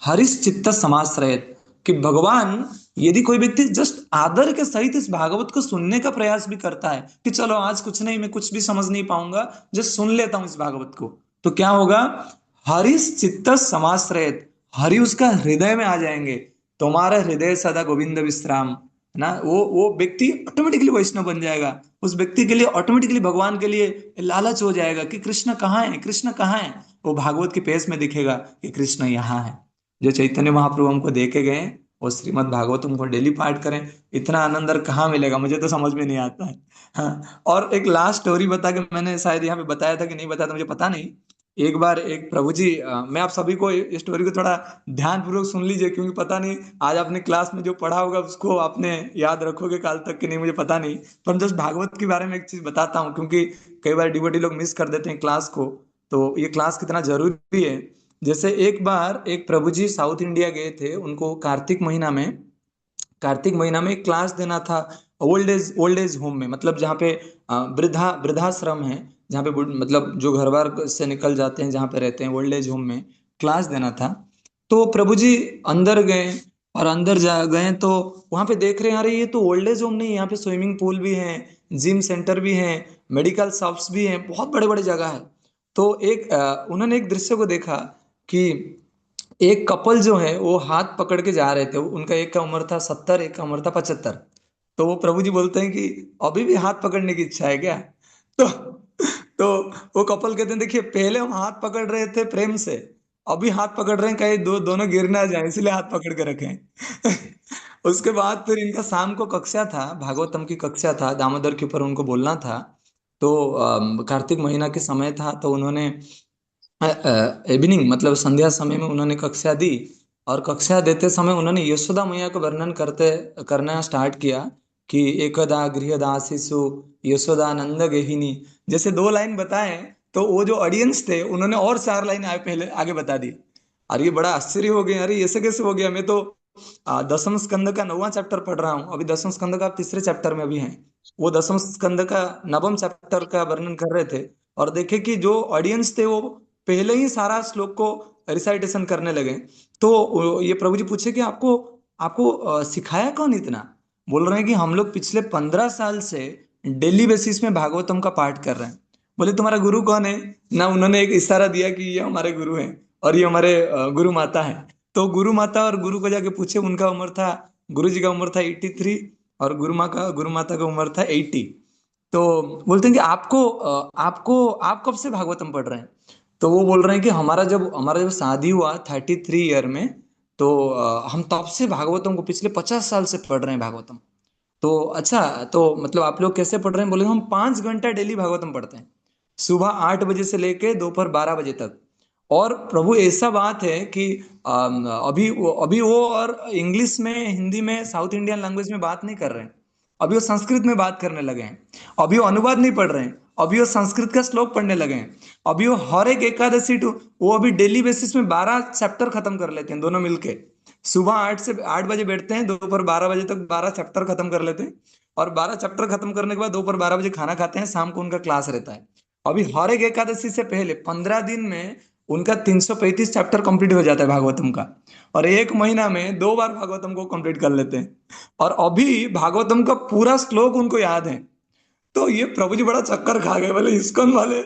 Speaker 3: हरिश्चित्त समाश्रयत। कि भगवान यदि कोई व्यक्ति जस्ट आदर के सहित इस भागवत को सुनने का प्रयास भी करता है कि चलो आज कुछ नहीं, मैं कुछ भी समझ नहीं पाऊंगा, जस्ट सुन लेता हूं इस भागवत को, तो क्या होगा? हरिश्चित्त समाश्रयत, हरि उसका हृदय में आ जाएंगे। तुम्हारा हृदय सदा गोविंद विश्राम ना, वो व्यक्ति ऑटोमेटिकली वैष्णव बन जाएगा। उस व्यक्ति के लिए ऑटोमेटिकली भगवान के लिए लालच हो जाएगा कि कृष्ण कहाँ है, कृष्ण कहाँ है। वो भागवत के पेज में दिखेगा कि कृष्ण यहाँ है। जो चैतन्य महाप्रभु हमको दे के गए वो श्रीमद् भागवत हमको डेली पाठ करें, इतना आनंद और कहाँ मिलेगा? मुझे तो समझ में नहीं आता है। हाँ, और एक लास्ट स्टोरी बता के, मैंने शायद यहाँ पे बताया था कि नहीं बताया था मुझे पता नहीं। एक बार एक प्रभु जी, मैं आप सभी को इस स्टोरी को थोड़ा ध्यान पूर्वक सुन लीजिए, क्योंकि पता नहीं आज आपने क्लास में जो पढ़ा होगा उसको आपने याद रखोगे काल तक कि नहीं मुझे पता नहीं। पर जस्ट भागवत के बारे में एक चीज बताता हूँ, क्योंकि कई बार डिवोटी लोग मिस कर देते हैं क्लास को, तो ये क्लास कितना जरूरी है। जैसे एक बार एक प्रभु जी साउथ इंडिया गए थे, उनको कार्तिक महीना में एक क्लास देना था ओल्ड एज होम में, मतलब जहाँ पे वृद्धाश्रम है, जहाँ पे मतलब जो घर बार से निकल जाते हैं, जहाँ पे रहते हैं, ओल्ड एज होम में क्लास देना था। तो प्रभु जी अंदर गए और अंदर जा गए तो वहां पे देख रहे हैं, अरे ये तो ओल्ड एज होम नहीं, यहाँ पे स्विमिंग पूल भी है, जिम सेंटर भी है, मेडिकल शॉप्स भी हैं, बहुत बड़े बड़े जगह है। तो उन्होंने एक दृश्य को देखा कि एक कपल जो है वो हाथ पकड़ के जा रहे थे। उनका एक का उम्र था 70, एक का उम्र था 75। तो वो प्रभु जी बोलते हैं कि अभी भी हाथ पकड़ने की इच्छा है क्या? तो तो वो कपल कहते हैं देखिए पहले हम हाथ पकड़ रहे थे प्रेम से, अभी हाथ पकड़ रहे हैं कहीं दोनों गिर ना जाए, इसलिए हाथ पकड़ के रखें। उसके बाद फिर इनका शाम को कक्षा था, भागवतम की कक्षा था, दामोदर के ऊपर उनको बोलना था। तो कार्तिक महीना के समय था, तो उन्होंने इवनिंग मतलब संध्या समय में उन्होंने कक्षा दी। और कक्षा देते समय उन्होंने यशोदा मैया का वर्णन करना स्टार्ट किया कि एकदा गृहदासीसु यशोदानंद गेहिनी। जैसे 2 लाइन बताए तो वो जो ऑडियंस थे उन्होंने और 4 लाइन पहले आगे बता दी। अरे ये बड़ा आश्चर्य हो गया, अरे ऐसे कैसे हो गया? मैं तो दसम स्कंद का 9वां चैप्टर पढ़ रहा हूँ, अभी दसम स्कंद का 3रे चैप्टर में अभी हैं। वो दसम स्कंद का 9वें चैप्टर का वर्णन कर रहे थे, और देखे कि जो ऑडियंस थे वो पहले ही सारा श्लोक को रिसाइटेशन करने लगे। तो ये प्रभु जी पूछे कि आपको आपको सिखाया कौन इतना? बोल रहे हैं कि हम लोग पिछले 15 साल से डेली बेसिस में भागवतम का पाठ कर रहे हैं। बोले तुम्हारा गुरु कौन है ना? उन्होंने एक इशारा दिया कि ये हमारे गुरु हैं और ये हमारे गुरु माता है। तो गुरु माता और गुरु को जाके पूछे, उनका उम्र था, गुरु जी का उम्र था 83 और गुरु माता का उम्र था 80। तो बोलते हैं कि आप कब से भागवतम पढ़ रहे हैं? तो वो बोल रहे हैं कि हमारा जब शादी हुआ 33 ईयर में, तो हम तब से भागवतम को पिछले 50 साल से पढ़ रहे हैं भागवतम। तो अच्छा, तो मतलब आप लोग कैसे पढ़ रहे हैं? बोले हम 5 घंटा डेली भागवतम पढ़ते हैं, सुबह 8 बजे से लेके दोपहर 12 बजे तक। और प्रभु ऐसा बात है कि अभी वो और इंग्लिश में, हिंदी में, साउथ इंडियन लैंग्वेज में बात नहीं कर रहे हैं, अभी वो संस्कृत में बात करने लगे हैं। अभी वो अनुवाद नहीं पढ़ रहे हैं, अभी वो संस्कृत का श्लोक पढ़ने लगे हैं। अभी वो हर एक एकादशी वो अभी डेली बेसिस में 12 चैप्टर खत्म कर लेते हैं दोनों मिलके। सुबह 8 से 8 बजे बैठते हैं, दोपहर 12 बजे तक 12 चैप्टर खत्म कर लेते हैं। और 12 चैप्टर खत्म करने के बाद दोपहर 12 बजे खाना खाते हैं, शाम को उनका क्लास रहता है। अभी हर एक एकादशी से पहले 15 दिन में उनका 335 चैप्टर कंप्लीट हो जाता है भागवतम का। और एक महीना में 2 बार भागवतम को कंप्लीट कर लेते हैं। और अभी भागवतम का पूरा श्लोक उनको याद है। तो ये प्रभु जी बड़ा चक्कर खा गए बोले इस्कॉन वाले।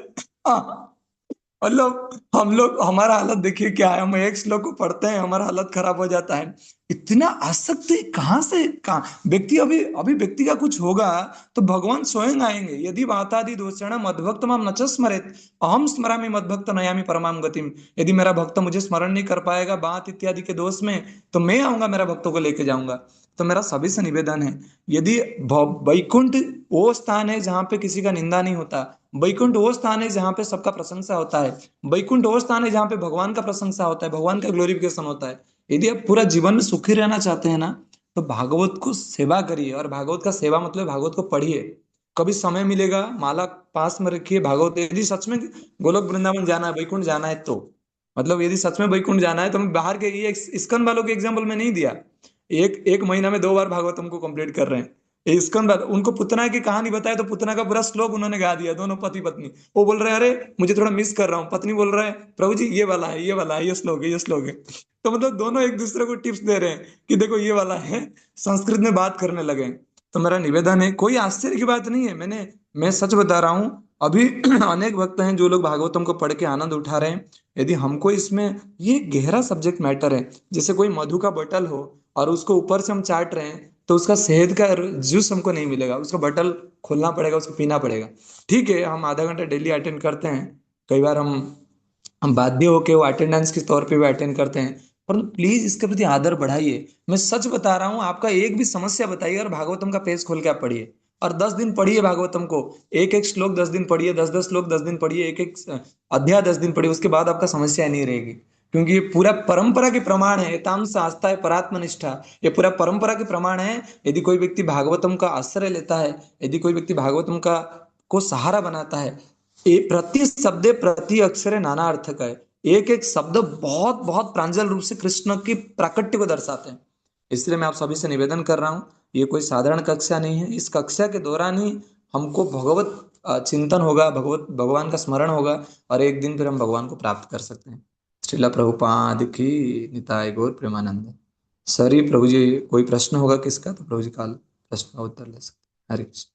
Speaker 3: मतलब हम लोग, हमारा हालत देखिए क्या है, हम एक श्लोक को पढ़ते हैं हमारा हालत खराब हो जाता है। इतना आसक्ति कहाँ से, कहाँ व्यक्ति, अभी अभी व्यक्ति का कुछ होगा तो भगवान स्वयं आएंगे। यदि वातादि दोषण मद्भक्त माम न च स्मरेत अहम स्मरामि मद्भक्त नयामि परमाम गतिम। यदि मेरा भक्त मुझे स्मरण नहीं कर पाएगा बात इत्यादि के दोष में, तो मैं आऊंगा, मेरा भक्तों को लेके जाऊंगा। तो मेरा सभी से निवेदन है, यदि वैकुंठ वो स्थान है जहां पे किसी का निंदा नहीं होता, वैकुंठ वो स्थान है जहां पे सबका प्रशंसा होता है, वैकुंठ वो स्थान है जहां पे भगवान का प्रशंसा होता है, भगवान का ग्लोरिफिकेशन होता है। यदि आप पूरा जीवन में सुखी रहना चाहते हैं ना, तो भागवत को सेवा करिए। और भागवत का सेवा मतलब भागवत को पढ़िए। कभी समय मिलेगा माला पास में रखिए भागवत। यदि सच में गोलोक वृंदावन जाना है, वैकुंठ जाना है, तो मतलब यदि सच में वैकुंठ जाना है, तो मैं बाहर के ये इस्कन वालों के एग्जाम्पल में नहीं दिया। एक एक महीना में 2 बार भागवतम को कंप्लीट कर रहे हैं। ये इस्कन वाले, उनको पुतना की कहानी बताए तो पुतना का पूरा श्लोक उन्होंने गा दिया, दोनों पति पत्नी। वो बोल रहे हैं अरे मुझे थोड़ा मिस कर रहा हूँ, पत्नी बोल रहा है प्रभु जी ये वाला है, ये वाला है, ये श्लोक है, ये श्लोक है। तो मतलब दोनों एक दूसरे को टिप्स दे रहे हैं कि देखो ये वाला है, संस्कृत में बात करने लगे। तो मेरा निवेदन है, कोई आश्चर्य की बात नहीं है। मैं सच बता रहा हूँ, अभी अनेक भक्त हैं जो लोग भागवतम को पढ़ के आनंद उठा रहे हैं। यदि हमको इसमें, ये गहरा सब्जेक्ट मैटर है। जैसे कोई मधु का बटल हो और उसको ऊपर से हम चाट रहे हैं, तो उसका शहद का जूस हमको नहीं मिलेगा, उसका बटल खोलना पड़ेगा, उसको पीना पड़ेगा। ठीक है, हम आधा घंटा डेली अटेंड करते हैं, कई बार हम बाध्य होके वो अटेंडेंस के तौर पे भी अटेंड करते हैं, परंतु प्लीज इसके प्रति आदर बढ़ाइए। मैं सच बता रहा हूँ, आपका एक भी समस्या बताइए और भागवतम का पेज खोल के आप पढ़िए, और 10 दिन पढ़िए भागवतम को। एक एक श्लोक 10 दिन पढ़िए, 10-10 श्लोक 10 दिन पढ़िए, एक एक अध्याय 10 दिन पढ़िए, उसके बाद आपका समस्या नहीं रहेगी। क्योंकि ये पूरा परंपरा के प्रमाण है, एताम शास्ता है परात्मनिष्ठा, ये पूरा परंपरा के प्रमाण है। यदि कोई व्यक्ति भागवतम का आश्रय लेता है, यदि कोई व्यक्ति भागवतम का को सहारा बनाता है, ये प्रति शब्दे प्रति अक्षरे नाना अर्थक है। एक एक शब्द बहुत बहुत प्रांजल रूप से कृष्ण की प्राकट्य को दर्शाते हैं। इसलिए मैं आप सभी से निवेदन कर रहा हूँ, ये कोई साधारण कक्षा नहीं है। इस कक्षा के दौरान ही हमको भगवत चिंतन होगा, भगवत भगवान का स्मरण होगा, और एक दिन फिर हम भगवान को प्राप्त कर सकते हैं। श्रीला प्रभुपाद की निताय गौर प्रेमानंद। सरी प्रभु जी, कोई प्रश्न होगा किसका तो प्रभु जी काल प्रश्न का उत्तर ले सकते हैं। हरे कृष्ण।